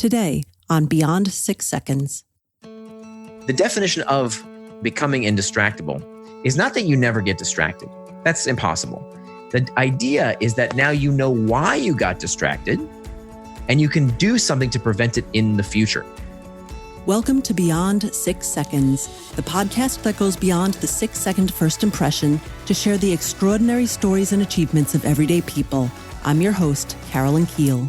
today on Beyond 6 Seconds. The definition of becoming indistractable is not that you never get distracted. That's impossible. The idea is that now you know why you got distracted and you can do something to prevent it in the future. Welcome to Beyond 6 Seconds, the podcast that goes beyond the 6-second first impression to share the extraordinary stories and achievements of everyday people. I'm your host, Carolyn Keel.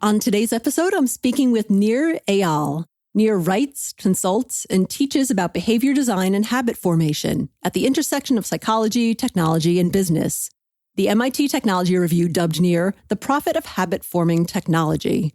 On today's episode, I'm speaking with Nir Eyal. Nir writes, consults, and teaches about behavior design and habit formation at the intersection of psychology, technology, and business. The MIT Technology Review dubbed Nir the prophet of habit-forming technology.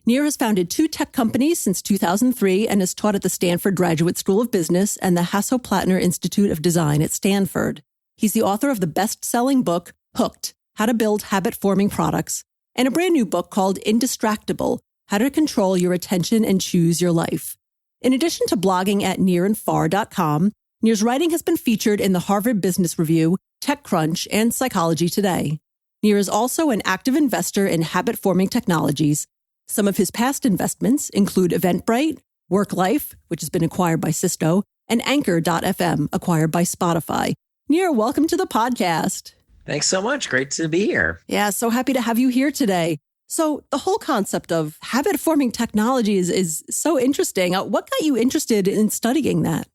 Nir has founded 2 tech companies since 2003 and has taught at the Stanford Graduate School of Business and the Hasso Plattner Institute of Design at Stanford. He's the author of the best-selling book, Hooked, How to Build Habit-Forming Products, and a brand new book called Indistractable, How to Control Your Attention and Choose Your Life. In addition to blogging at nirandfar.com, Nir's writing has been featured in the Harvard Business Review, TechCrunch, and Psychology Today. Nir is also an active investor in habit-forming technologies. Some of his past investments include Eventbrite, WorkLife, which has been acquired by Cisco, and Anchor.fm, acquired by Spotify. Nir, welcome to the podcast. Thanks so much. Great to be here. Yeah, so happy to have you here today. So the whole concept of habit-forming technology is so interesting. What got you interested in studying that?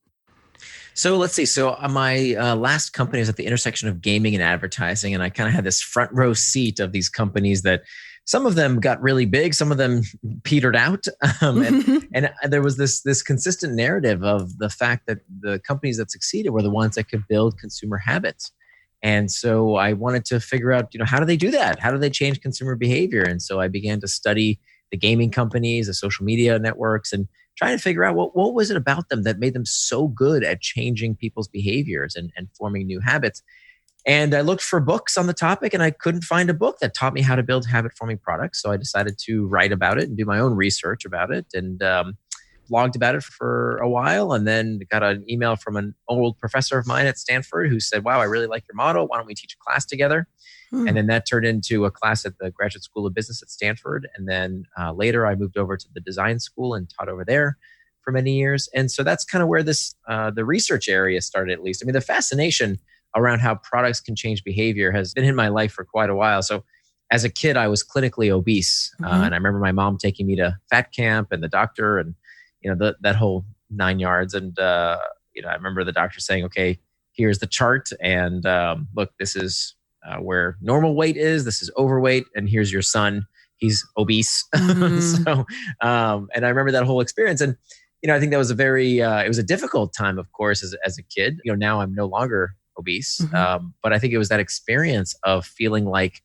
So let's see. So my last company was at the intersection of gaming and advertising, and I kind of had this front row seat of these companies that some of them got really big, some of them petered out. And there was this consistent narrative of the fact that the companies that succeeded were the ones that could build consumer habits. And so I wanted to figure out, how do they do that? How do they change consumer behavior? And so I began to study the gaming companies, the social media networks, and trying to figure out what was it about them that made them so good at changing people's behaviors and forming new habits. And I looked for books on the topic, and I couldn't find a book that taught me how to build habit-forming products. So I decided to write about it and do my own research about it, and blogged about it for a while, and then got an email from an old professor of mine at Stanford who said, "Wow, I really like your model. Why don't we teach a class together?" And then that turned into a class at the Graduate School of Business at Stanford. And then later I moved over to the design school and taught over there for many years. And so that's kind of where this the research area started, at least. I mean, the fascination around how products can change behavior has been in my life for quite a while. So as a kid, I was clinically obese. And I remember my mom taking me to fat camp and the doctor and, that whole 9 yards. And, I remember the doctor saying, "Okay, here's the chart. And look, this is where normal weight is. This is overweight. And here's your son. He's obese." So, and I remember that whole experience. And, I think that was it was a difficult time, of course, as a kid. Now I'm no longer obese. But I think it was that experience of feeling like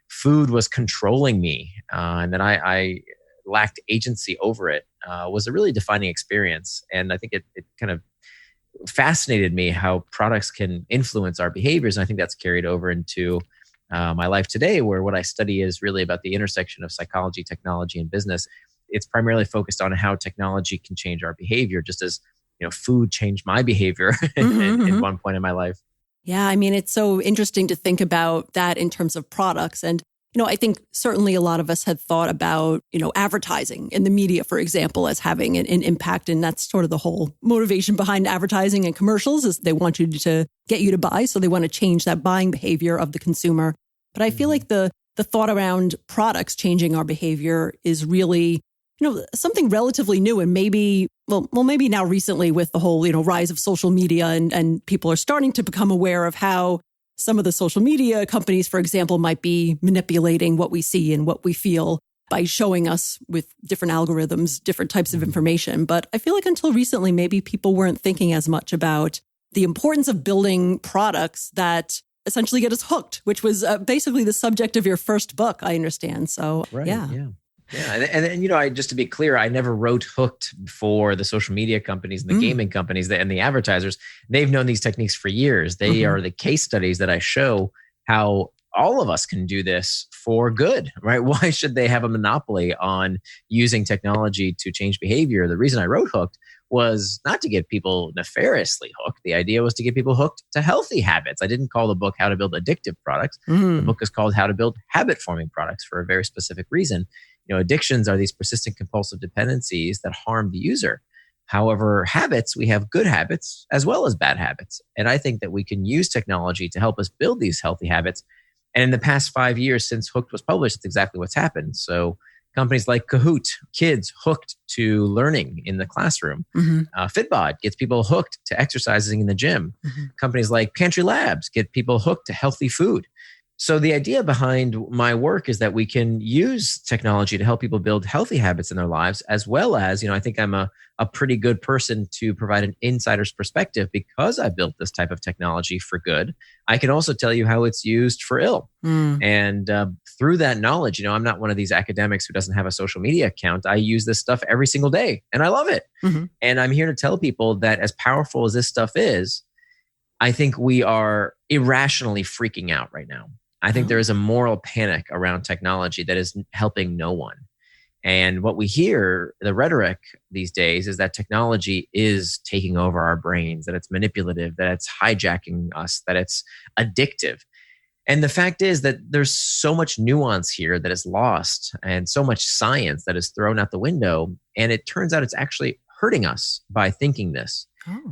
food was controlling me and that I lacked agency over it was a really defining experience. And I think it kind of fascinated me how products can influence our behaviors. And I think that's carried over into my life today, where what I study is really about the intersection of psychology, technology, and business. It's primarily focused on how technology can change our behavior, just as food changed my behavior in one point in my life. Yeah, I mean, it's so interesting to think about that in terms of products. And, I think certainly a lot of us had thought about, advertising in the media, for example, as having an impact. And that's sort of the whole motivation behind advertising and commercials is they want you to get you to buy. So they want to change that buying behavior of the consumer. But I feel like the thought around products changing our behavior is really, something relatively new, and maybe now recently with the whole, rise of social media and people are starting to become aware of how some of the social media companies, for example, might be manipulating what we see and what we feel by showing us with different algorithms, different types of information. But I feel like until recently, maybe people weren't thinking as much about the importance of building products that essentially get us hooked, which was basically the subject of your first book, I understand. So, right, yeah. Yeah. And I just to be clear, I never wrote Hooked for the social media companies and the gaming companies and the advertisers. They've known these techniques for years. They are the case studies that I show how all of us can do this for good, right? Why should they have a monopoly on using technology to change behavior? The reason I wrote Hooked was not to get people nefariously hooked. The idea was to get people hooked to healthy habits. I didn't call the book How to Build Addictive Products. The book is called How to Build Habit-Forming Products for a very specific reason. Addictions are these persistent compulsive dependencies that harm the user. However, habits, we have good habits as well as bad habits. And I think that we can use technology to help us build these healthy habits. And in the past 5 years since Hooked was published, that's exactly what's happened. So companies like Kahoot, kids hooked to learning in the classroom. Fitbod gets people hooked to exercising in the gym. Companies like Pantry Labs get people hooked to healthy food. So the idea behind my work is that we can use technology to help people build healthy habits in their lives, as well as, I think I'm a pretty good person to provide an insider's perspective because I built this type of technology for good. I can also tell you how it's used for ill. And through that knowledge, I'm not one of these academics who doesn't have a social media account. I use this stuff every single day and I love it. And I'm here to tell people that as powerful as this stuff is, I think we are irrationally freaking out right now. I think there is a moral panic around technology that is helping no one. And what we hear, the rhetoric these days, is that technology is taking over our brains, that it's manipulative, that it's hijacking us, that it's addictive. And the fact is that there's so much nuance here that is lost and so much science that is thrown out the window. And it turns out it's actually hurting us by thinking this.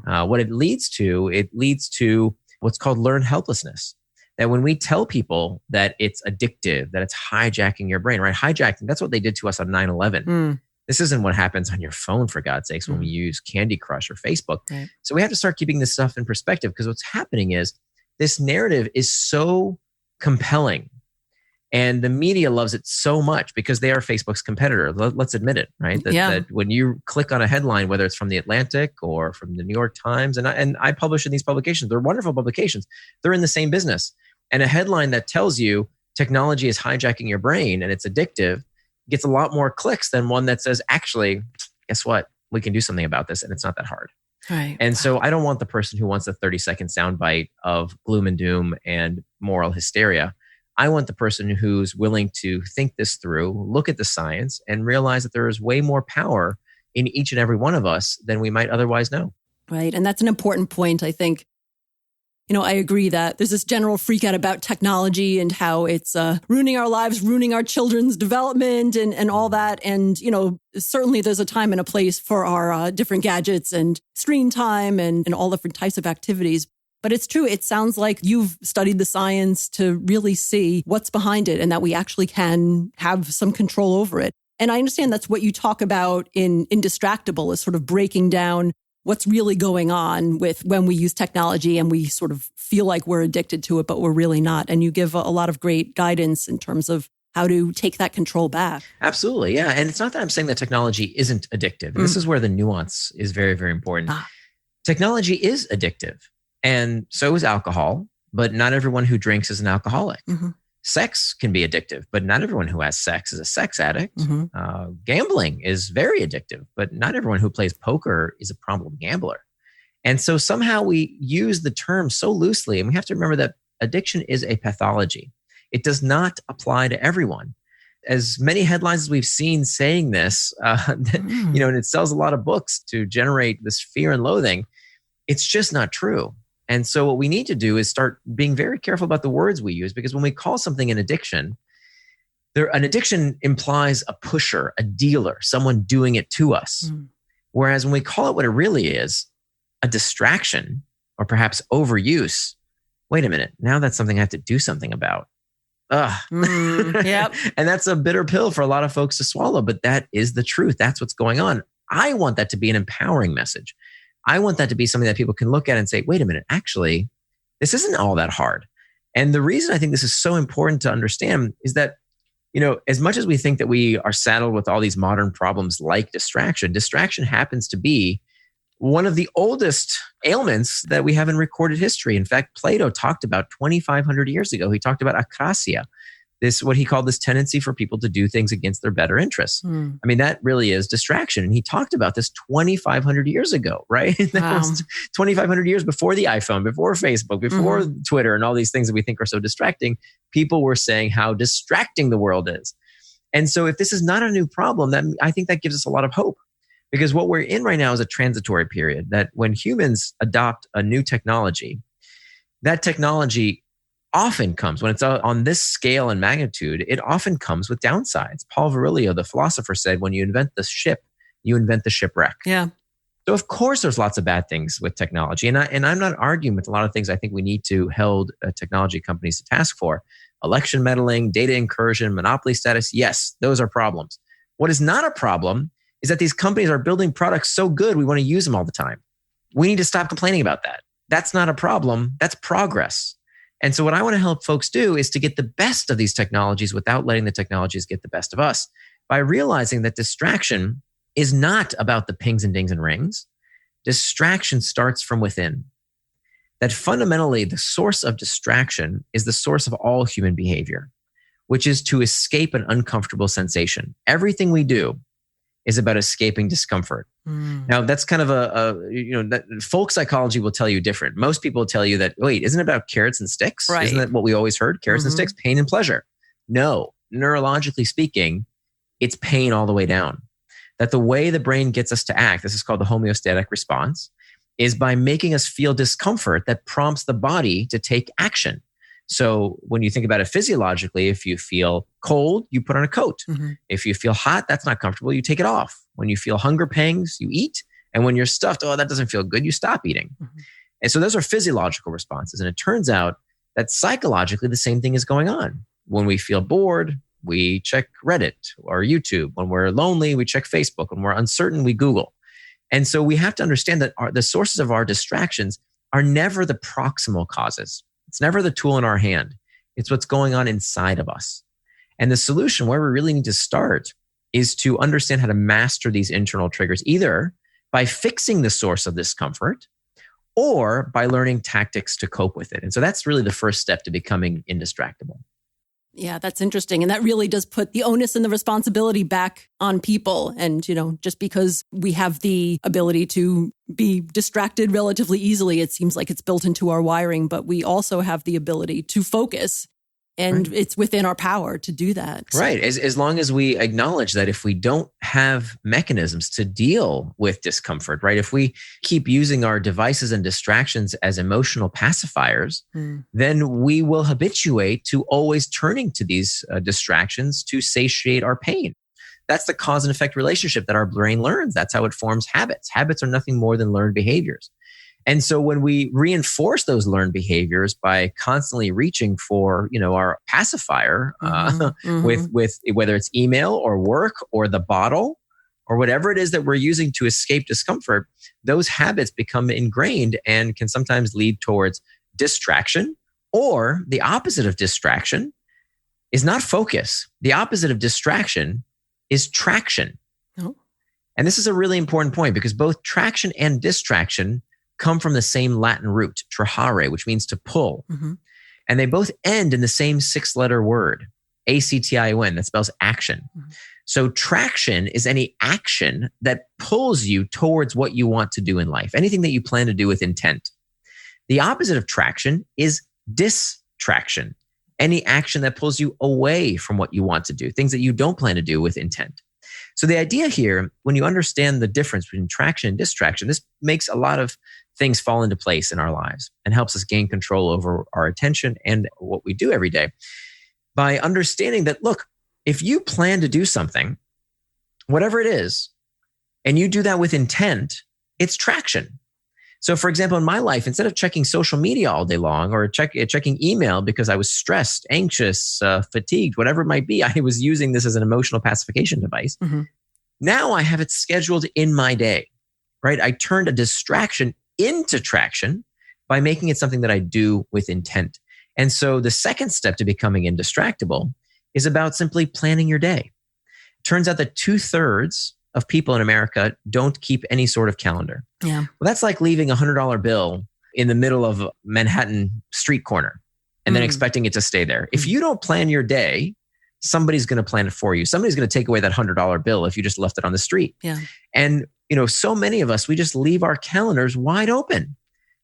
What it leads to what's called learned helplessness. That when we tell people that it's addictive, that it's hijacking your brain, right? Hijacking, that's what they did to us on 9/11. This isn't what happens on your phone, for God's sakes, when we use Candy Crush or Facebook. Right. So we have to start keeping this stuff in perspective, because what's happening is this narrative is so compelling and the media loves it so much because they are Facebook's competitor. Let's admit it, right? That when you click on a headline, whether it's from The Atlantic or from the New York Times, and I publish in these publications, they're wonderful publications. They're in the same business. And a headline that tells you technology is hijacking your brain and it's addictive gets a lot more clicks than one that says, actually, guess what? We can do something about this and it's not that hard. Right. And so I don't want the person who wants a 30-second soundbite of gloom and doom and moral hysteria. I want the person who's willing to think this through, look at the science, and realize that there is way more power in each and every one of us than we might otherwise know. Right. And that's an important point, I think. I agree that there's this general freak out about technology and how it's ruining our lives, ruining our children's development and all that. And, certainly there's a time and a place for our different gadgets and screen time and all different types of activities. But it's true. It sounds like you've studied the science to really see what's behind it and that we actually can have some control over it. And I understand that's what you talk about in Indistractable, is sort of breaking down what's really going on with when we use technology and we sort of feel like we're addicted to it, but we're really not. And you give a lot of great guidance in terms of how to take that control back. Absolutely. Yeah. And it's not that I'm saying that technology isn't addictive. This is where the nuance is very, very important. Technology is addictive. And so is alcohol, but not everyone who drinks is an alcoholic. Sex can be addictive, but not everyone who has sex is a sex addict. Gambling is very addictive, but not everyone who plays poker is a problem gambler. And so somehow we use the term so loosely, and we have to remember that addiction is a pathology. It does not apply to everyone. As many headlines as we've seen saying this, and it sells a lot of books to generate this fear and loathing, it's just not true. And so what we need to do is start being very careful about the words we use, because when we call something an addiction, an addiction implies a pusher, a dealer, someone doing it to us. Whereas when we call it what it really is, a distraction or perhaps overuse, wait a minute, now that's something I have to do something about. Yep. And that's a bitter pill for a lot of folks to swallow, but that is the truth. That's what's going on. I want that to be an empowering message. I want that to be something that people can look at and say, wait a minute, actually, this isn't all that hard. And the reason I think this is so important to understand is that, as much as we think that we are saddled with all these modern problems like distraction happens to be one of the oldest ailments that we have in recorded history. In fact, Plato talked about 2,500 years ago, he talked about akrasia, what he called this tendency for people to do things against their better interests. I mean, that really is distraction. And he talked about this 2,500 years ago, right? That was 2,500 years before the iPhone, before Facebook, before Twitter, and all these things that we think are so distracting. People were saying how distracting the world is. And so if this is not a new problem, then I think that gives us a lot of hope. Because what we're in right now is a transitory period, that when humans adopt a new technology, that technology often comes, when it's on this scale and magnitude, it often comes with downsides. Paul Virilio, the philosopher, said, when you invent the ship, you invent the shipwreck. Yeah. So of course, there's lots of bad things with technology. And I'm not arguing with a lot of things I think we need to hold technology companies to task for. Election meddling, data incursion, monopoly status. Yes, those are problems. What is not a problem is that these companies are building products so good, we want to use them all the time. We need to stop complaining about that. That's not a problem. That's progress. And so what I want to help folks do is to get the best of these technologies without letting the technologies get the best of us, by realizing that distraction is not about the pings and dings and rings. Distraction starts from within. That fundamentally the source of distraction is the source of all human behavior, which is to escape an uncomfortable sensation. Everything we do is about escaping discomfort. Now, that's kind of that folk psychology will tell you different. Most people will tell you that, wait, isn't it about carrots and sticks? Right. Isn't that what we always heard? Carrots and sticks, pain and pleasure. No, neurologically speaking, it's pain all the way down. That the way the brain gets us to act, this is called the homeostatic response, is by making us feel discomfort that prompts the body to take action. So when you think about it physiologically, if you feel cold, you put on a coat. If you feel hot, that's not comfortable, you take it off. When you feel hunger pangs, you eat. And when you're stuffed, oh, that doesn't feel good, you stop eating. And so those are physiological responses. And it turns out that psychologically, the same thing is going on. When we feel bored, we check Reddit or YouTube. When we're lonely, we check Facebook. When we're uncertain, we Google. And so we have to understand that the sources of our distractions are never the proximal causes. It's never the tool in our hand. It's what's going on inside of us. And the solution, where we really need to start, is to understand how to master these internal triggers, either by fixing the source of discomfort or by learning tactics to cope with it. And so that's really the first step to becoming indistractable. Yeah, that's interesting. And that really does put the onus and the responsibility back on people. And, just because we have the ability to be distracted relatively easily, it seems like it's built into our wiring, but we also have the ability to focus. And it's within our power to do that. Right. As long as we acknowledge that if we don't have mechanisms to deal with discomfort, right? If we keep using our devices and distractions as emotional pacifiers, then we will habituate to always turning to these distractions to satiate our pain. That's the cause and effect relationship that our brain learns. That's how it forms habits. Habits are nothing more than learned behaviors. And so when we reinforce those learned behaviors by constantly reaching for, our pacifier with whether it's email or work or the bottle or whatever it is that we're using to escape discomfort, those habits become ingrained and can sometimes lead towards distraction. Or the opposite of distraction is not focus. The opposite of distraction is traction. Oh. And this is a really important point, because both traction and distraction come from the same Latin root, trahare, which means to pull. And they both end in the same 6-letter word, A-C-T-I-O-N, that spells action. So traction is any action that pulls you towards what you want to do in life, anything that you plan to do with intent. The opposite of traction is distraction, any action that pulls you away from what you want to do, things that you don't plan to do with intent. So the idea here, when you understand the difference between traction and distraction, this makes a lot of things fall into place in our lives and helps us gain control over our attention and what we do every day. By understanding that, look, if you plan to do something, whatever it is, and you do that with intent, it's traction. So for example, in my life, instead of checking social media all day long or checking email because I was stressed, anxious, fatigued, whatever it might be, I was using this as an emotional pacification device. Now I have it scheduled in my day, right? I turned a distraction into traction by making it something that I do with intent. And so the second step to becoming indistractable is about simply planning your day. It turns out that 2/3 of people in America don't keep any sort of calendar. Yeah. Well, that's like leaving a $100 bill in the middle of a Manhattan street corner and then expecting it to stay there. If you don't plan your day, somebody's going to plan it for you. Somebody's going to take away that $100 bill if you just left it on the street. Yeah. And, so many of us, we just leave our calendars wide open.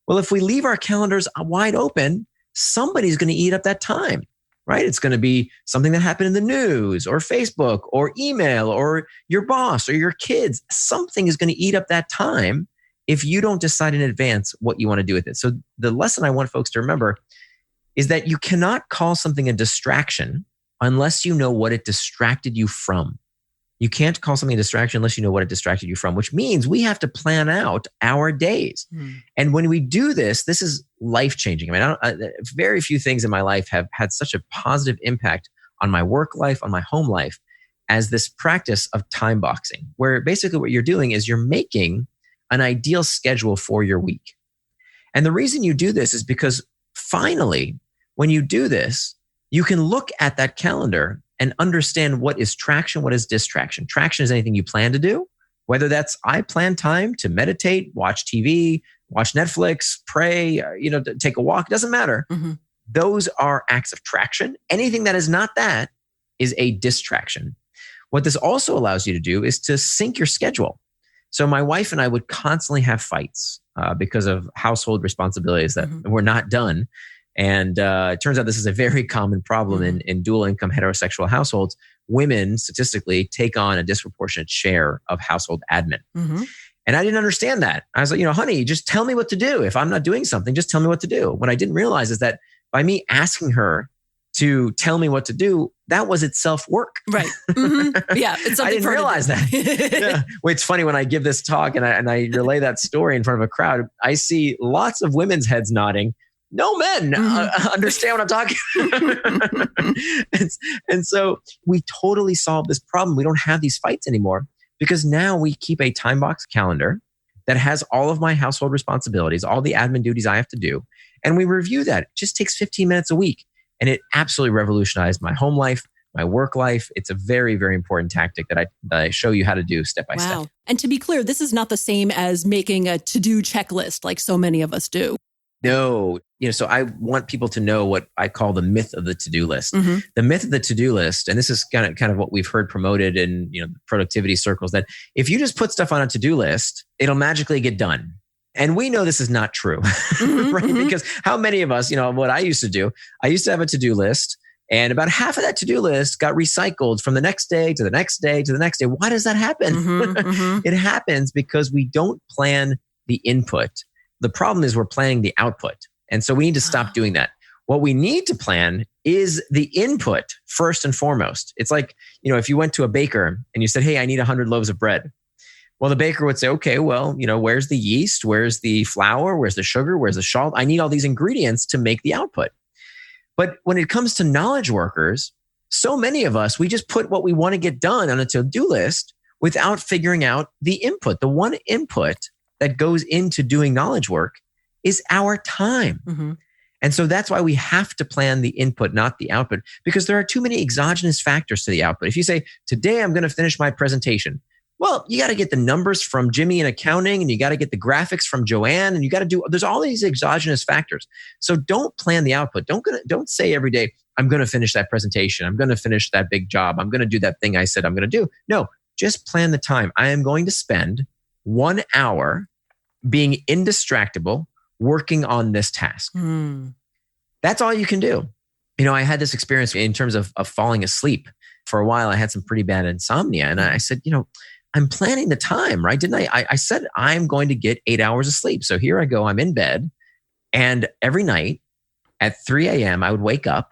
Well, if we leave our calendars wide open, somebody's going to eat up that time, right? It's going to be something that happened in the news or Facebook or email or your boss or your kids. Something is going to eat up that time if you don't decide in advance what you want to do with it. So the lesson I want folks to remember is that you cannot call something a distraction unless you know what it distracted you from. You can't call something a distraction unless you know what it distracted you from, which means we have to plan out our days. And when we do this, this is life-changing. I mean, very few things in my life have had such a positive impact on my work life, on my home life, as this practice of time boxing, where basically what you're doing is you're making an ideal schedule for your week. And the reason you do this is because finally, when you do this, you can look at that calendar and understand what is traction, what is distraction. Traction is anything you plan to do, whether that's I plan time to meditate, watch TV, watch Netflix, pray, take a walk. It doesn't matter. Those are acts of traction. Anything that is not that is a distraction. What this also allows you to do is to sync your schedule. So my wife and I would constantly have fights because of household responsibilities that were not done. And it turns out this is a very common problem in dual income heterosexual households. Women statistically take on a disproportionate share of household admin. And I didn't understand that. I was like, honey, just tell me what to do. If I'm not doing something, just tell me what to do. What I didn't realize is that by me asking her to tell me what to do, that was itself work. Right. Yeah. It's I didn't realize that. Yeah. Well, it's funny when I give this talk and I relay that story in front of a crowd, I see lots of women's heads nodding. No men understand what I'm talking about. And so we totally solved this problem. We don't have these fights anymore because now we keep a time box calendar that has all of my household responsibilities, all the admin duties I have to do. And we review that. It just takes 15 minutes a week. And it absolutely revolutionized my home life, my work life. It's a very, very important tactic that I show you how to do step by step. And to be clear, this is not the same as making a to-do checklist like so many of us do. No, so I want people to know what I call the myth of the to-do list. The myth of the to-do list, and this is kind of what we've heard promoted in productivity circles, that if you just put stuff on a to-do list, it'll magically get done. And we know this is not true, right? Because how many of us, what I used to do, I used to have a to-do list, and about half of that to-do list got recycled from the next day to the next day to the next day. Why does that happen? It happens because we don't plan the input. The problem is we're planning the output. And so we need to stop doing that. What we need to plan is the input first and foremost. It's like, if you went to a baker and you said, hey, I need 100 loaves of bread. Well, the baker would say, okay, well, where's the yeast? Where's the flour? Where's the sugar? Where's the salt? I need all these ingredients to make the output. But when it comes to knowledge workers, so many of us, we just put what we want to get done on a to-do list without figuring out the input. The one input that goes into doing knowledge work is our time. And so that's why we have to plan the input, not the output, because there are too many exogenous factors to the output. If you say, today I'm going to finish my presentation, well, you got to get the numbers from Jimmy in accounting, and you got to get the graphics from Joanne, and you got to there's all these exogenous factors. So don't plan the output. Don't say every day, I'm going to finish that presentation. I'm going to finish that big job. I'm going to do that thing I said I'm going to do. No, just plan the time. I am going to spend 1 hour being indistractable, working on this task. That's all you can do. I had this experience in terms of falling asleep. For a while, I had some pretty bad insomnia. And I said, I'm planning the time, right? Didn't I? I said, I'm going to get 8 hours of sleep. So here I go. I'm in bed. And every night at 3 a.m., I would wake up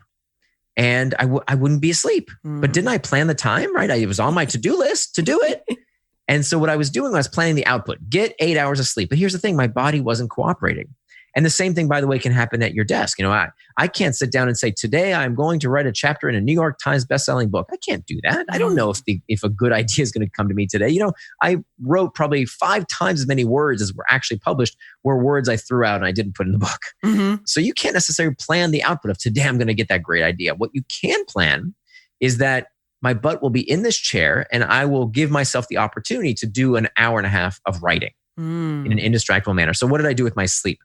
and I wouldn't be asleep. But didn't I plan the time, right? It was on my to-do list to do it. And so what I was doing was planning the output, get 8 hours of sleep. But here's the thing, my body wasn't cooperating. And the same thing, by the way, can happen at your desk. I can't sit down and say, today I'm going to write a chapter in a New York Times bestselling book. I can't do that. I don't know if a good idea is going to come to me today. I wrote probably 5 times as many words as were actually published, were words I threw out and I didn't put in the book. So you can't necessarily plan the output of today I'm going to get that great idea. What you can plan is that my butt will be in this chair and I will give myself the opportunity to do an hour and a half of writing in an indistractable manner. So what did I do with my sleep?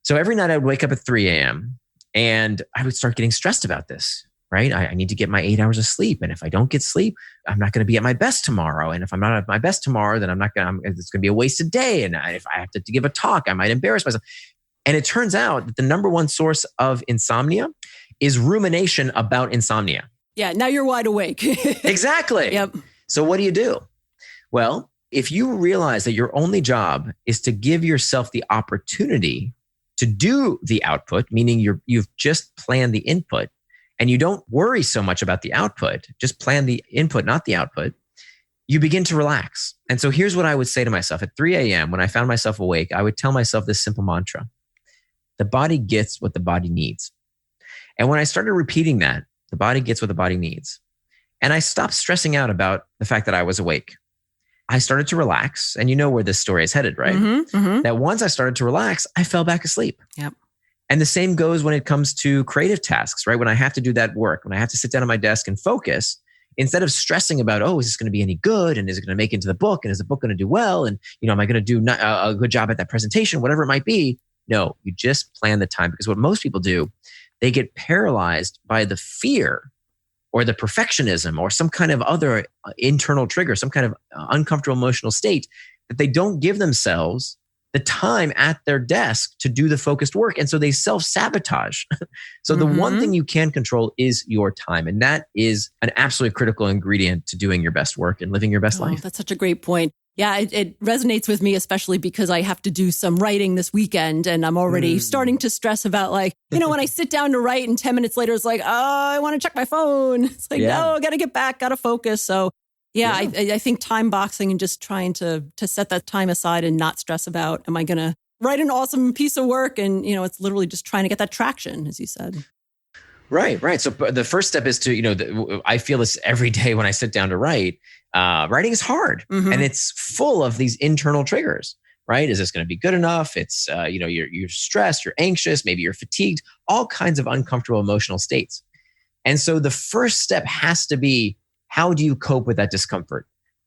So every night I would wake up at 3 a.m. and I would start getting stressed about this, right? I need to get my 8 hours of sleep. And if I don't get sleep, I'm not going to be at my best tomorrow. And if I'm not at my best tomorrow, then it's going to be a wasted day. And if I have to give a talk, I might embarrass myself. And it turns out that the number one source of insomnia is rumination about insomnia. Yeah, now you're wide awake. Exactly. Yep. So what do? Well, if you realize that your only job is to give yourself the opportunity to do the output, meaning you've just planned the input and you don't worry so much about the output, just plan the input, not the output, you begin to relax. And so here's what I would say to myself at 3 a.m. when I found myself awake, I would tell myself this simple mantra: the body gets what the body needs. And when I started repeating that, the body gets what the body needs, and I stopped stressing out about the fact that I was awake, I started to relax. And you know where this story is headed, right? That once I started to relax, I fell back asleep. Yep. And the same goes when it comes to creative tasks, right? When I have to do that work, when I have to sit down at my desk and focus, instead of stressing about, oh, is this going to be any good? And is it going to make it into the book? And is the book going to do well? And, am I going to do a good job at that presentation? Whatever it might be. No, you just plan the time, because what most people do, they get paralyzed by the fear or the perfectionism or some kind of other internal trigger, some kind of uncomfortable emotional state, that they don't give themselves the time at their desk to do the focused work. And so they self-sabotage. So the one thing you can control is your time. And that is an absolutely critical ingredient to doing your best work and living your best life. That's such a great point. Yeah, it resonates with me, especially because I have to do some writing this weekend and I'm already starting to stress about when I sit down to write and 10 minutes later, it's like, oh, I want to check my phone. It's like, no, I got to get back, got to focus. So I think time boxing and just trying to set that time aside and not stress about, am I going to write an awesome piece of work? And, it's literally just trying to get that traction, as you said. Right. So the first step is to, I feel this every day when I sit down to write. Writing is hard and it's full of these internal triggers, right? Is this going to be good enough? It's, you're stressed, you're anxious, maybe you're fatigued, all kinds of uncomfortable emotional states. And so the first step has to be, how do you cope with that discomfort?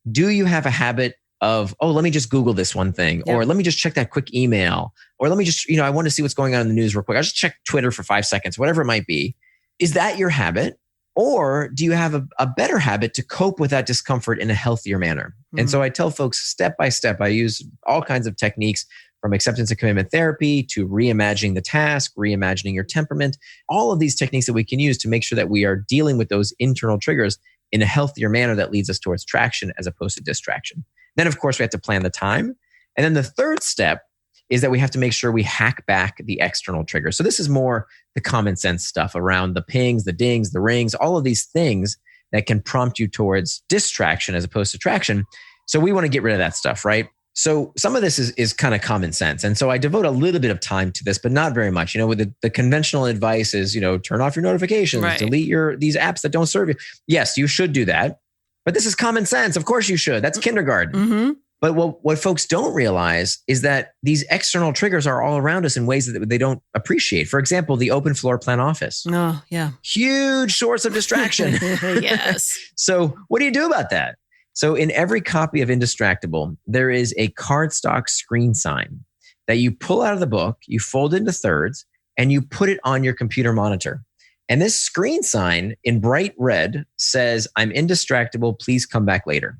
Do you have a habit of, let me just Google this one thing, or let me just check that quick email, or let me just, I want to see what's going on in the news real quick. I'll just check Twitter for 5 seconds, whatever it might be. Is that your habit? Or do you have a better habit to cope with that discomfort in a healthier manner? And so I tell folks step by step, I use all kinds of techniques, from acceptance and commitment therapy to reimagining the task, reimagining your temperament, all of these techniques that we can use to make sure that we are dealing with those internal triggers in a healthier manner that leads us towards traction as opposed to distraction. Then, of course, we have to plan the time. And then the third step is that we have to make sure we hack back the external triggers. So this is more the common sense stuff around the pings, the dings, the rings, all of these things that can prompt you towards distraction as opposed to traction. So we want to get rid of that stuff, right? So some of this is kind of common sense. And so I devote a little bit of time to this, but not very much. With the conventional advice is, turn off your notifications, delete these apps that don't serve you. Yes, you should do that. But this is common sense. Of course you should. That's kindergarten. But what folks don't realize is that these external triggers are all around us in ways that they don't appreciate. For example, the open floor plan office. Oh, yeah. Huge source of distraction. Yes. So what do you do about that? So in every copy of Indistractable, there is a cardstock screen sign that you pull out of the book, you fold into thirds, and you put it on your computer monitor. And this screen sign in bright red says, "I'm indistractable, please come back later."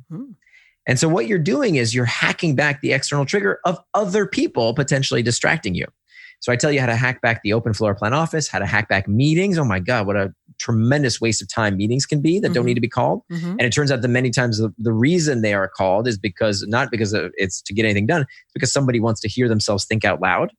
And so what you're doing is you're hacking back the external trigger of other people potentially distracting you. So I tell you how to hack back the open floor plan office, how to hack back meetings. Oh my God, what a tremendous waste of time meetings can be that don't need to be called. And it turns out that many times the reason they are called is not because it's to get anything done, it's because somebody wants to hear themselves think out loud.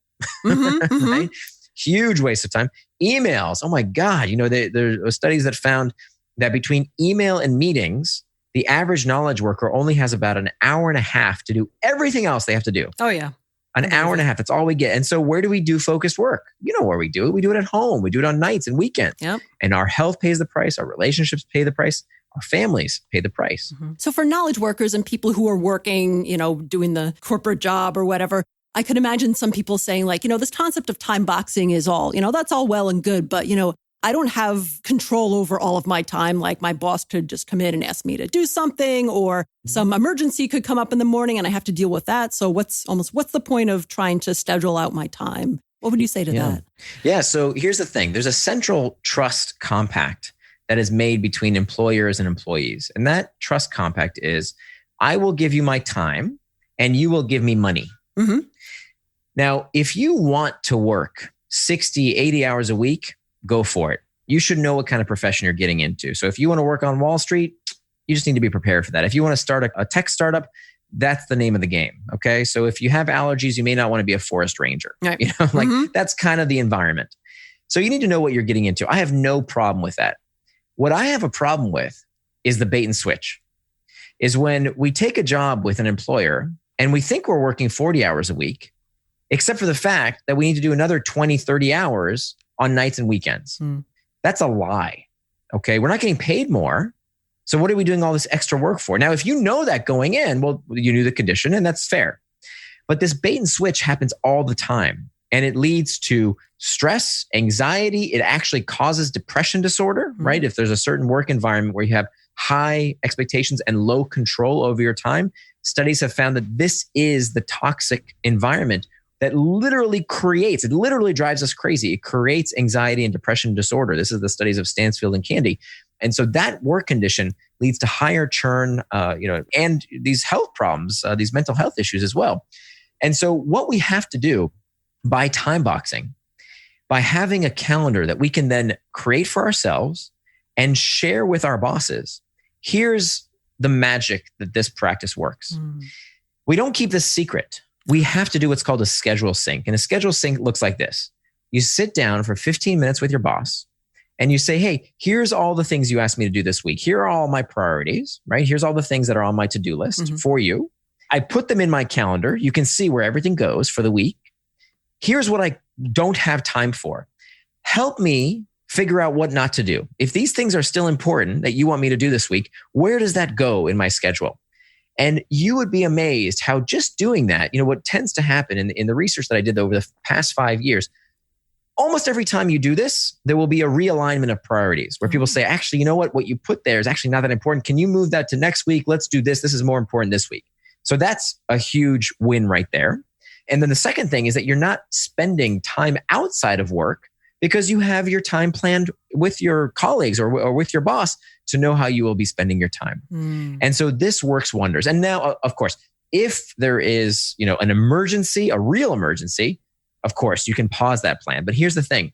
Right? Huge waste of time. Emails. Oh my God. There are studies that found that between email and meetings, the average knowledge worker only has about an hour and a half to do everything else they have to do. Oh, yeah. An hour and a half. That's all we get. And so where do we do focused work? You know where we do it. We do it at home. We do it on nights and weekends. Yep. And our health pays the price. Our relationships pay the price. Our families pay the price. So for knowledge workers and people who are working, doing the corporate job or whatever, I could imagine some people saying this concept of time boxing is all, that's all well and good, but, I don't have control over all of my time. Like my boss could just come in and ask me to do something, or some emergency could come up in the morning and I have to deal with that. So what's the point of trying to schedule out my time? What would you say to that? Yeah. So here's the thing. There's a central trust compact that is made between employers and employees. And that trust compact is, I will give you my time and you will give me money. Now, if you want to work 60, 80 hours a week, go for it. You should know what kind of profession you're getting into. So if you want to work on Wall Street, you just need to be prepared for that. If you want to start a tech startup, that's the name of the game. Okay. So if you have allergies, you may not want to be a forest ranger. Right. That's kind of the environment. So you need to know what you're getting into. I have no problem with that. What I have a problem with is the bait and switch, is when we take a job with an employer and we think we're working 40 hours a week, except for the fact that we need to do another 20, 30 hours on nights and weekends. That's a lie. Okay. We're not getting paid more. So what are we doing all this extra work for? Now, if you know that going in, well, you knew the condition and that's fair. But this bait and switch happens all the time. And it leads to stress, anxiety. It actually causes depression disorder, right? If there's a certain work environment where you have high expectations and low control over your time, studies have found that this is the toxic environment that literally drives us crazy. It creates anxiety and depression disorder. This is the studies of Stansfield and Candy. And so that work condition leads to higher churn, and these health problems, these mental health issues as well. And so what we have to do by time boxing, by having a calendar that we can then create for ourselves and share with our bosses, here's the magic that this practice works. We don't keep this secret. We have to do what's called a schedule sync. And a schedule sync looks like this. You sit down for 15 minutes with your boss and you say, hey, here's all the things you asked me to do this week. Here are all my priorities, right? Here's all the things that are on my to-do list for you. I put them in my calendar. You can see where everything goes for the week. Here's what I don't have time for. Help me figure out what not to do. If these things are still important that you want me to do this week, where does that go in my schedule? And you would be amazed how just doing that, what tends to happen in the research that I did over the past 5 years, almost every time you do this, there will be a realignment of priorities where people say, actually, you know what you put there is actually not that important. Can you move that to next week? Let's do this. This is more important this week. So that's a huge win right there. And then the second thing is that you're not spending time outside of work because you have your time planned with your colleagues or with your boss to know how you will be spending your time. And so this works wonders. And now, of course, if there is, an emergency, a real emergency, of course, you can pause that plan. But here's the thing.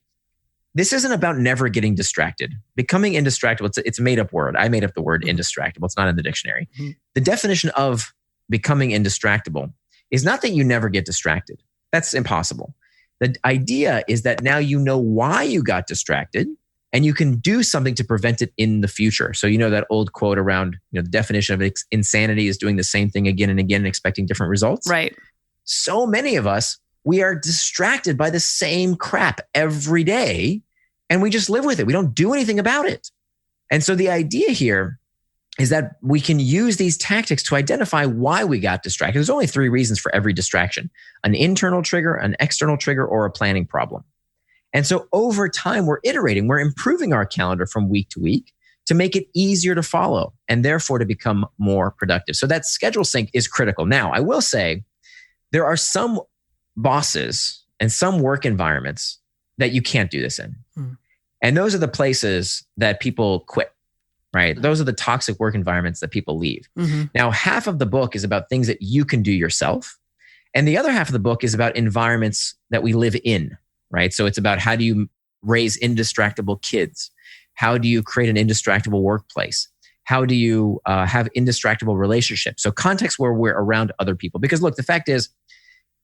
This isn't about never getting distracted. Becoming indistractable, it's a made up word. I made up the word indistractable. It's not in the dictionary. The definition of becoming indistractable is not that you never get distracted. That's impossible. The idea is that now you know why you got distracted and you can do something to prevent it in the future. So that old quote around, the definition of insanity is doing the same thing again and again and expecting different results. Right. So many of us, we are distracted by the same crap every day and we just live with it. We don't do anything about it. And so the idea here is that we can use these tactics to identify why we got distracted. There's only 3 reasons for every distraction: an internal trigger, an external trigger, or a planning problem. And so over time, we're iterating, we're improving our calendar from week to week to make it easier to follow and therefore to become more productive. So that schedule sync is critical. Now, I will say there are some bosses and some work environments that you can't do this in. And those are the places that people quit. Right? Those are the toxic work environments that people leave. Now, half of the book is about things that you can do yourself. And the other half of the book is about environments that we live in, right? So it's about how do you raise indistractable kids? How do you create an indistractable workplace? How do you have indistractable relationships? So context where we're around other people. Because look, the fact is,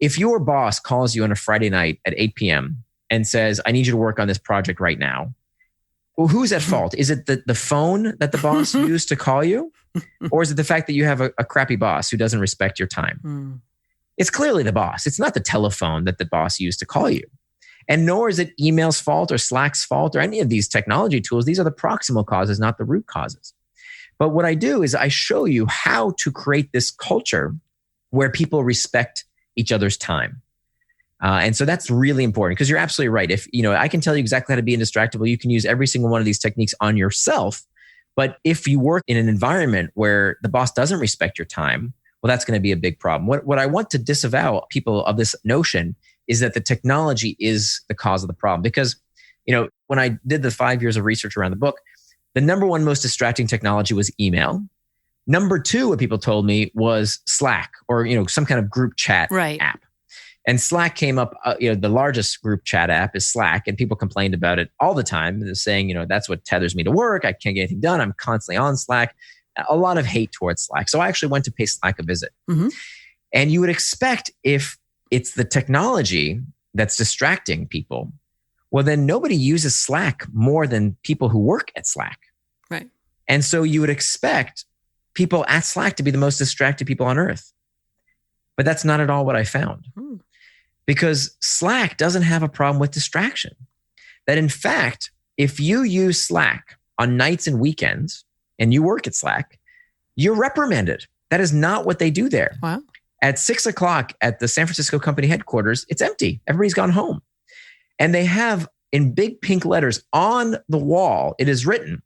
if your boss calls you on a Friday night at 8 p.m. and says, I need you to work on this project right now, well, who's at fault? Is it the phone that the boss used to call you? Or is it the fact that you have a crappy boss who doesn't respect your time? It's clearly the boss. It's not the telephone that the boss used to call you. And nor is it email's fault or Slack's fault or any of these technology tools. These are the proximal causes, not the root causes. But what I do is I show you how to create this culture where people respect each other's time. And so that's really important because you're absolutely right. If, I can tell you exactly how to be indistractable, you can use every single one of these techniques on yourself. But if you work in an environment where the boss doesn't respect your time, well, that's going to be a big problem. What I want to disavow people of this notion is that the technology is the cause of the problem. Because, when I did the 5 years of research around the book, the number one most distracting technology was email. Number 2, what people told me was Slack or, some kind of group chat app. And Slack came up, the largest group chat app is Slack, and people complained about it all the time. They're saying, that's what tethers me to work. I can't get anything done. I'm constantly on Slack. a lot of hate towards Slack. So I actually went to pay Slack a visit. Mm-hmm. And you would expect if it's the technology that's distracting people, well, then nobody uses Slack more than people who work at Slack. Right. And so you would expect people at Slack to be the most distracted people on earth. But that's not at all what I found. Because Slack doesn't have a problem with distraction. That in fact, if you use Slack on nights and weekends and you work at Slack, you're reprimanded. That is not what they do there. Wow. At 6:00 at the San Francisco company headquarters, it's empty. Everybody's gone home. And they have in big pink letters on the wall, it is written,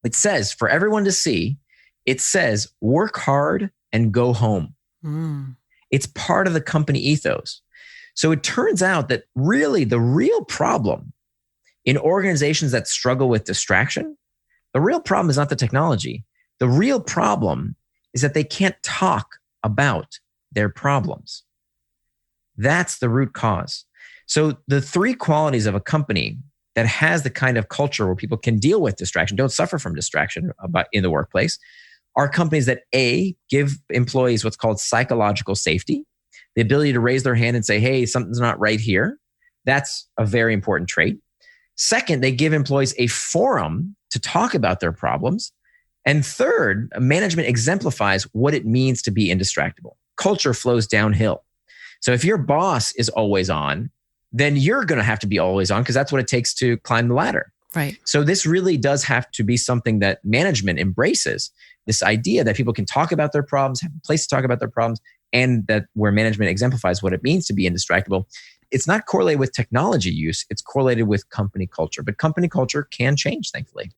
it says for everyone to see, it says, work hard and go home. It's part of the company ethos. So it turns out that really the real problem in organizations that struggle with distraction, the real problem is not the technology. The real problem is that they can't talk about their problems. That's the root cause. So the three qualities of a company that has the kind of culture where people can deal with distraction, don't suffer from distraction in the workplace, are companies that A, give employees what's called psychological safety, the ability to raise their hand and say, hey, something's not right here. That's a very important trait. Second, they give employees a forum to talk about their problems. And third, management exemplifies what it means to be indistractable. Culture flows downhill. So if your boss is always on, then you're going to have to be always on because that's what it takes to climb the ladder. Right. So this really does have to be something that management embraces, this idea that people can talk about their problems, have a place to talk about their problems, and that where management exemplifies what it means to be indistractable. It's not correlated with technology use. It's correlated with company culture. But company culture can change, thankfully.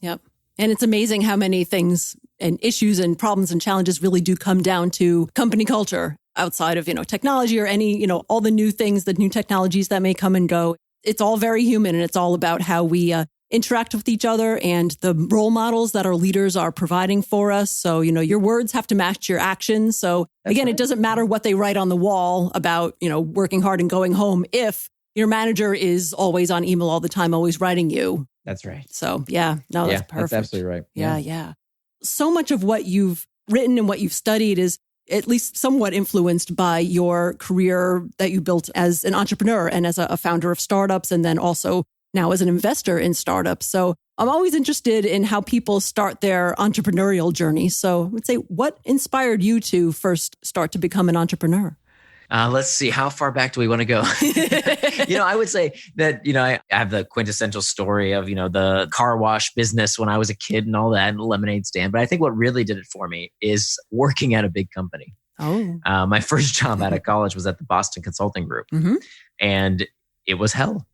Yep. And it's amazing how many things and issues and problems and challenges really do come down to company culture outside of, technology or any, all the new things, the new technologies that may come and go. It's all very human, and it's all about how we interact with each other and the role models that our leaders are providing for us. So, your words have to match your actions. So again, It doesn't matter what they write on the wall about, working hard and going home if your manager is always on email all the time, always writing you. That's right. So that's perfect. That's absolutely right. Yeah. So much of what you've written and what you've studied is at least somewhat influenced by your career that you built as an entrepreneur and as a founder of startups, and then also now as an investor in startups. So I'm always interested in how people start their entrepreneurial journey. So I would say, what inspired you to first start to become an entrepreneur? Let's see. How far back do we want to go? I would say that, I have the quintessential story of, the car wash business when I was a kid and all that, and the lemonade stand. But I think what really did it for me is working at a big company. Oh. My first job out of college was at the Boston Consulting Group. And it was hell.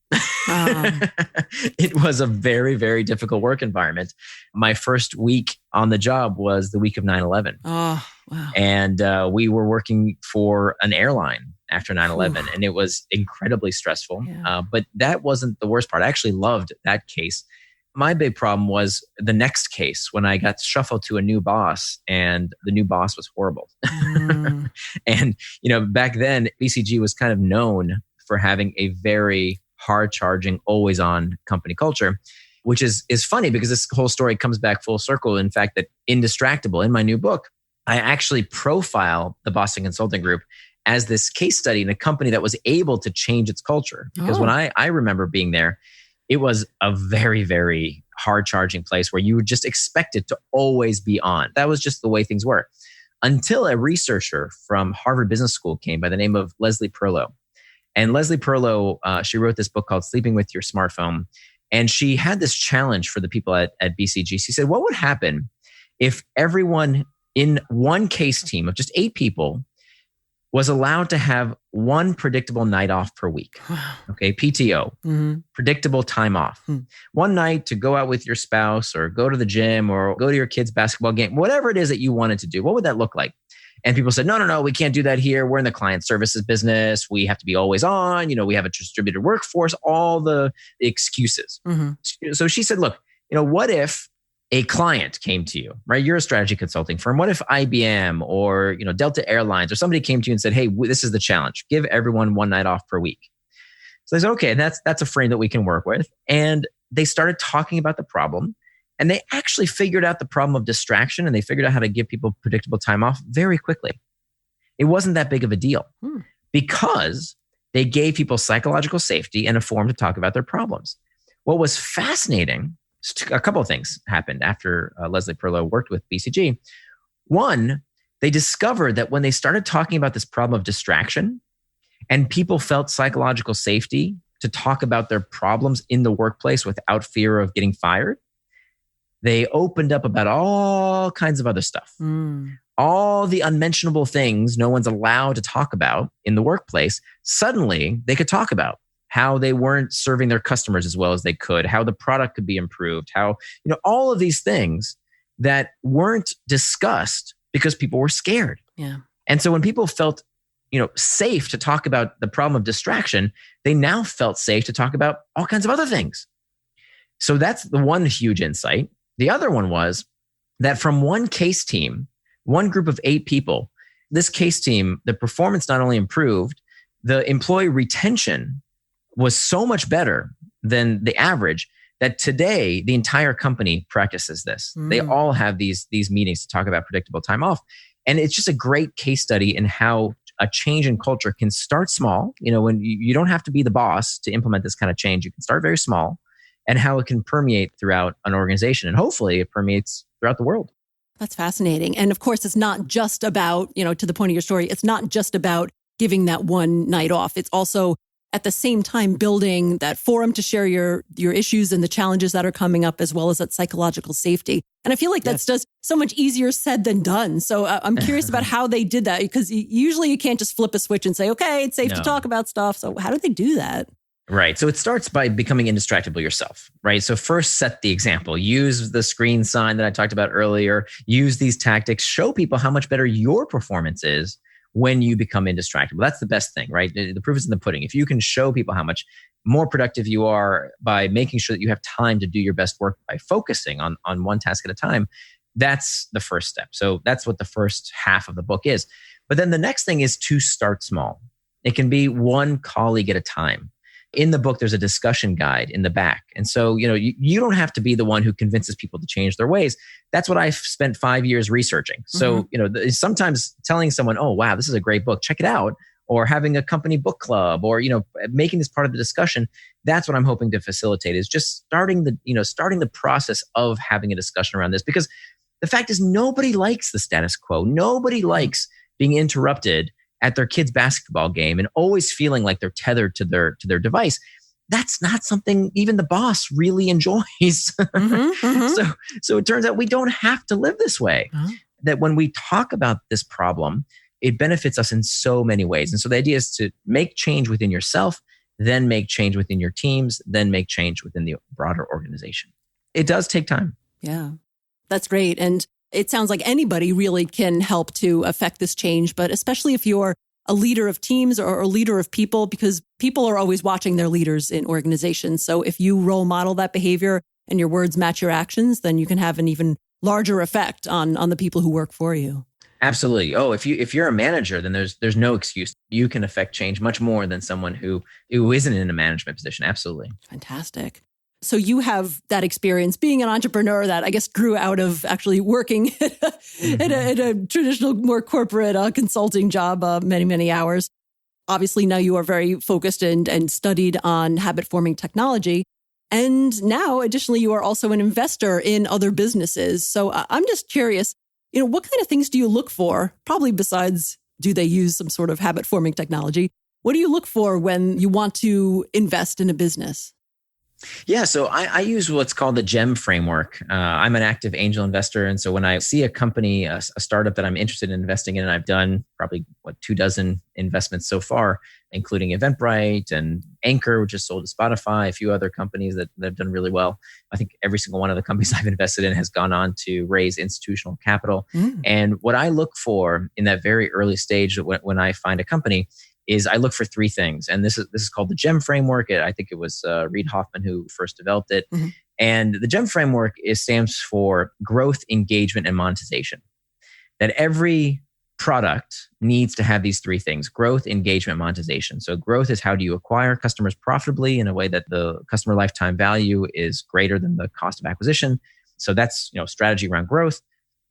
It was a very, very difficult work environment. My first week on the job was the week of 9/11. Oh, wow. And we were working for an airline after 9/11, and it was incredibly stressful. Yeah. But that wasn't the worst part. I actually loved that case. My big problem was the next case when I got shuffled to a new boss, and the new boss was horrible. And, back then, BCG was kind of known for having a very hard-charging, always-on company culture, which is funny because this whole story comes back full circle. In fact, that Indistractable, in my new book, I actually profile the Boston Consulting Group as this case study in a company that was able to change its culture. Because when I remember being there, it was a very, very hard-charging place where you were just expected to always be on. That was just the way things were. Until a researcher from Harvard Business School came by the name of Leslie Perlow. And Leslie Perlow, she wrote this book called Sleeping with Your Smartphone. And she had this challenge for the people at BCG. She said, what would happen if everyone in one case team of just 8 people was allowed to have one predictable night off per week? Okay, PTO, predictable time off. One night to go out with your spouse or go to the gym or go to your kid's basketball game, whatever it is that you wanted to do. What would that look like? And people said, no, we can't do that here. We're in the client services business. We have to be always on. We have a distributed workforce, all the excuses. So she said, look, what if a client came to you, right? You're a strategy consulting firm. What if IBM or, Delta Airlines or somebody came to you and said, hey, this is the challenge. Give everyone one night off per week. So they said, okay, that's a frame that we can work with. And they started talking about the problem. And they actually figured out the problem of distraction, and they figured out how to give people predictable time off very quickly. It wasn't that big of a deal because they gave people psychological safety and a forum to talk about their problems. What was fascinating, a couple of things happened after Leslie Perlow worked with BCG. One, they discovered that when they started talking about this problem of distraction and people felt psychological safety to talk about their problems in the workplace without fear of getting fired, they opened up about all kinds of other stuff. All the unmentionable things no one's allowed to talk about in the workplace, suddenly they could talk about how they weren't serving their customers as well as they could, how the product could be improved, how, all of these things that weren't discussed because people were scared. Yeah. And so when people felt, safe to talk about the problem of distraction, they now felt safe to talk about all kinds of other things. So that's the one huge insight. The other one was that from one case team, one group of 8 people, this case team, the performance not only improved, the employee retention was so much better than the average that today the entire company practices this. They all have these meetings to talk about predictable time off. And it's just a great case study in how a change in culture can start small. When you don't have to be the boss to implement this kind of change, you can start very small, and how it can permeate throughout an organization. And hopefully it permeates throughout the world. That's fascinating. And of course, it's not just about, to the point of your story, it's not just about giving that one night off. It's also at the same time building that forum to share your issues and the challenges that are coming up, as well as that psychological safety. And I feel like that's just so much easier said than done. So I'm curious about how they did that, because usually you can't just flip a switch and say, okay, it's safe to talk about stuff. So how did they do that? Right. So it starts by becoming indistractable yourself, right? So first set the example, use the screen sign that I talked about earlier, use these tactics, show people how much better your performance is when you become indistractable. That's the best thing, right? The proof is in the pudding. If you can show people how much more productive you are by making sure that you have time to do your best work by focusing on one task at a time, that's the first step. So that's what the first half of the book is. But then the next thing is to start small. It can be one colleague at a time. In the book, there's a discussion guide in the back. And so, you don't have to be the one who convinces people to change their ways. That's what I've spent 5 years researching. So, sometimes telling someone, oh, wow, this is a great book, check it out, or having a company book club, or, making this part of the discussion. That's what I'm hoping to facilitate, is just starting the process of having a discussion around this. Because the fact is, nobody likes the status quo. Nobody likes being interrupted at their kid's basketball game and always feeling like they're tethered to their device. That's not something even the boss really enjoys. So it turns out we don't have to live this way. That when we talk about this problem, it benefits us in so many ways. And so the idea is to make change within yourself, then make change within your teams, then make change within the broader organization. It does take time. Yeah, that's great. And it sounds like anybody really can help to affect this change, but especially if you're a leader of teams or a leader of people, because people are always watching their leaders in organizations. So if you role model that behavior and your words match your actions, then you can have an even larger effect on the people who work for you. Absolutely. Oh, if you're a manager, then there's no excuse. You can affect change much more than someone who isn't in a management position. Absolutely. Fantastic. So you have that experience being an entrepreneur that I guess grew out of actually working at a traditional, more corporate consulting job, many, many hours. Obviously, now you are very focused and studied on habit forming technology. And now, additionally, you are also an investor in other businesses. So I'm just curious, what kind of things do you look for? Probably besides, do they use some sort of habit forming technology? What do you look for when you want to invest in a business? Yeah, so I use what's called the GEM framework. I'm an active angel investor. And so when I see a company, a startup that I'm interested in investing in, and I've done probably 24 investments so far, including Eventbrite and Anchor, which is sold to Spotify, a few other companies that have done really well. I think every single one of the companies I've invested in has gone on to raise institutional capital. And what I look for in that very early stage when I find a company is I look for 3 things. And this is called the GEM framework. I think it was Reid Hoffman who first developed it. And the GEM framework stands for growth, engagement, and monetization. That every product needs to have these 3 things: growth, engagement, monetization. So growth is, how do you acquire customers profitably in a way that the customer lifetime value is greater than the cost of acquisition? So that's, strategy around growth.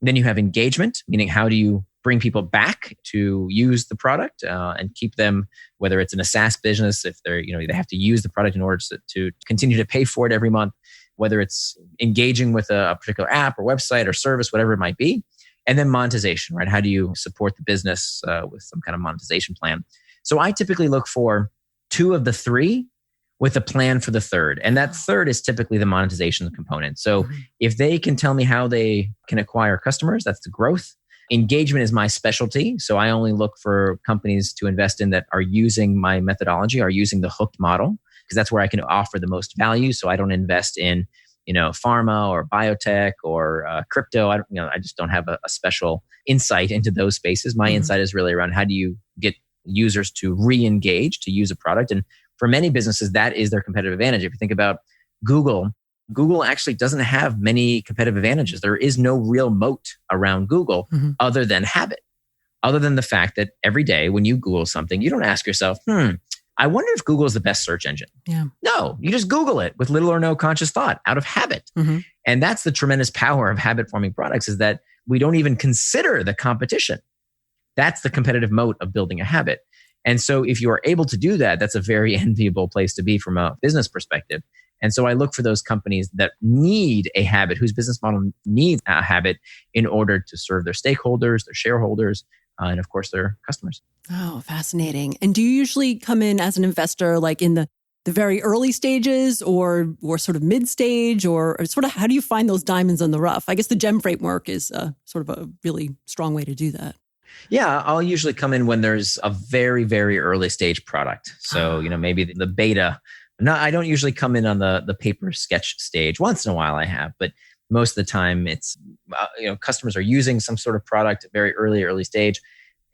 Then you have engagement, meaning how do you bring people back to use the product and keep them, whether it's in a SaaS business, if they're, they have to use the product in order to continue to pay for it every month, whether it's engaging with a particular app or website or service, whatever it might be. And then monetization, right? How do you support the business with some kind of monetization plan? So I typically look for 2 of the 3 with a plan for the third. And that third is typically the monetization component. So if they can tell me how they can acquire customers, that's the growth. Engagement is my specialty. So I only look for companies to invest in that are using my methodology, are using the hooked model, because that's where I can offer the most value. So I don't invest in, pharma or biotech or crypto. I just don't have a special insight into those spaces. My insight is really around how do you get users to re-engage, to use a product. And for many businesses, that is their competitive advantage. If you think about Google actually doesn't have many competitive advantages. There is no real moat around Google other than habit, other than the fact that every day when you Google something, you don't ask yourself, I wonder if Google is the best search engine. Yeah. No, you just Google it with little or no conscious thought out of habit. And that's the tremendous power of habit forming products, is that we don't even consider the competition. That's the competitive moat of building a habit. And so if you are able to do that, that's a very enviable place to be from a business perspective. And so I look for those companies that need a habit, whose business model needs a habit in order to serve their stakeholders, their shareholders, and of course, their customers. Oh, fascinating. And do you usually come in as an investor like in the very early stages or sort of mid-stage or sort of how do you find those diamonds in the rough? I guess the GEM framework is sort of a really strong way to do that. Yeah, I'll usually come in when there's a very, very early stage product. So, maybe the beta. No, I don't usually come in on the paper sketch stage. Once in a while I have, but most of the time it's, customers are using some sort of product at very early stage.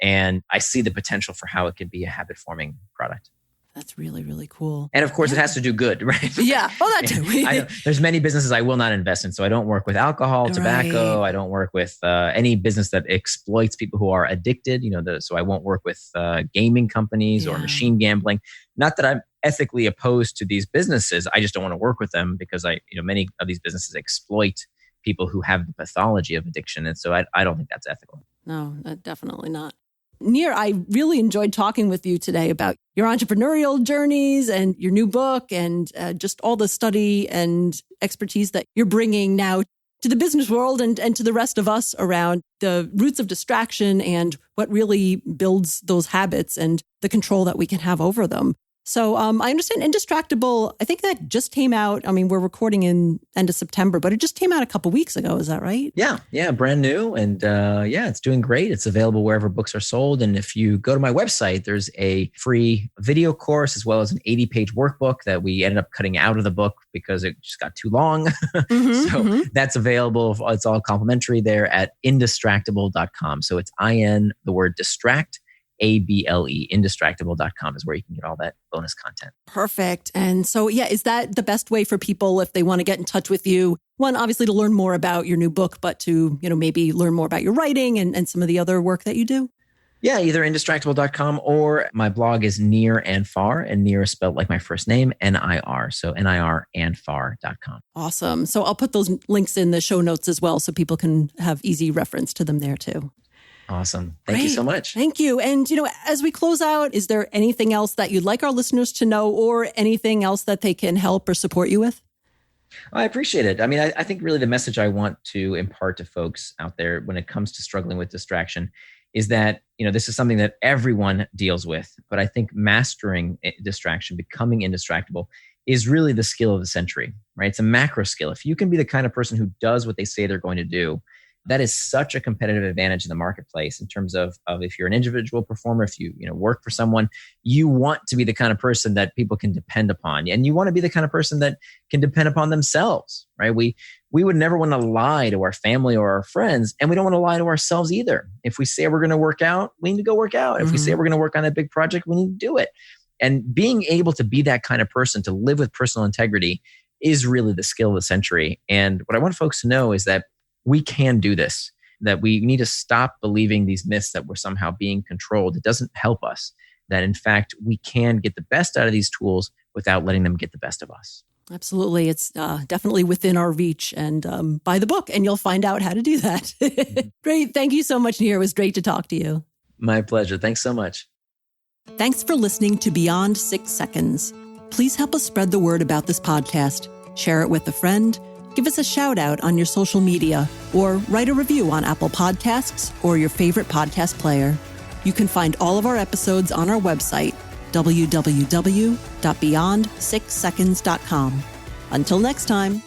And I see the potential for how it could be a habit forming product. That's really, really cool. And of course, it has to do good, right? Yeah. Oh, that too. There's many businesses I will not invest in. So I don't work with alcohol, tobacco. I don't work with any business that exploits people who are addicted. So I won't work with gaming companies or machine gambling. Not that I'm ethically opposed to these businesses. I just don't want to work with them because many of these businesses exploit people who have the pathology of addiction. And so I don't think that's ethical. No, definitely not. Nir, I really enjoyed talking with you today about your entrepreneurial journeys and your new book and just all the study and expertise that you're bringing now to the business world and to the rest of us around the roots of distraction and what really builds those habits and the control that we can have over them. So I understand Indistractable, I think that just came out. I mean, we're recording in end of September, but it just came out a couple weeks ago. Is that right? Yeah, brand new. And it's doing great. It's available wherever books are sold. And if you go to my website, there's a free video course as well as an 80-page workbook that we ended up cutting out of the book because it just got too long. That's available. It's all complimentary there at indistractable.com. So it's IN, the word distract, ABLE, indistractable.com is where you can get all that bonus content. Perfect. And so, is that the best way for people if they want to get in touch with you? One, obviously to learn more about your new book, but to, maybe learn more about your writing and some of the other work that you do? Yeah, either indistractable.com or my blog is Nir and Far, and Nir is spelled like my first name, NIR. So NIRandfar.com. Awesome. So I'll put those links in the show notes as well so people can have easy reference to them there too. Awesome. Thank you so much. Thank you. And, as we close out, is there anything else that you'd like our listeners to know or anything else that they can help or support you with? I appreciate it. I mean, I think really the message I want to impart to folks out there when it comes to struggling with distraction is that, this is something that everyone deals with. But I think mastering distraction, becoming indistractable is really the skill of the century, right? It's a macro skill. If you can be the kind of person who does what they say they're going to do, that is such a competitive advantage in the marketplace in terms of if you're an individual performer, if you work for someone, you want to be the kind of person that people can depend upon. And you want to be the kind of person that can depend upon themselves, right? We would never want to lie to our family or our friends, and we don't want to lie to ourselves either. If we say we're going to work out, we need to go work out. If we say we're going to work on a big project, we need to do it. And being able to be that kind of person, to live with personal integrity, is really the skill of the century. And what I want folks to know is that we can do this, that we need to stop believing these myths that we're somehow being controlled. It doesn't help us, that in fact, we can get the best out of these tools without letting them get the best of us. Absolutely. It's definitely within our reach, and buy the book and you'll find out how to do that. Great. Thank you so much, Nir. It was great to talk to you. My pleasure. Thanks so much. Thanks for listening to Beyond 6 Seconds. Please help us spread the word about this podcast. Share it with a friend, give us a shout out on your social media, or write a review on Apple Podcasts or your favorite podcast player. You can find all of our episodes on our website, www.beyond6seconds.com. Until next time.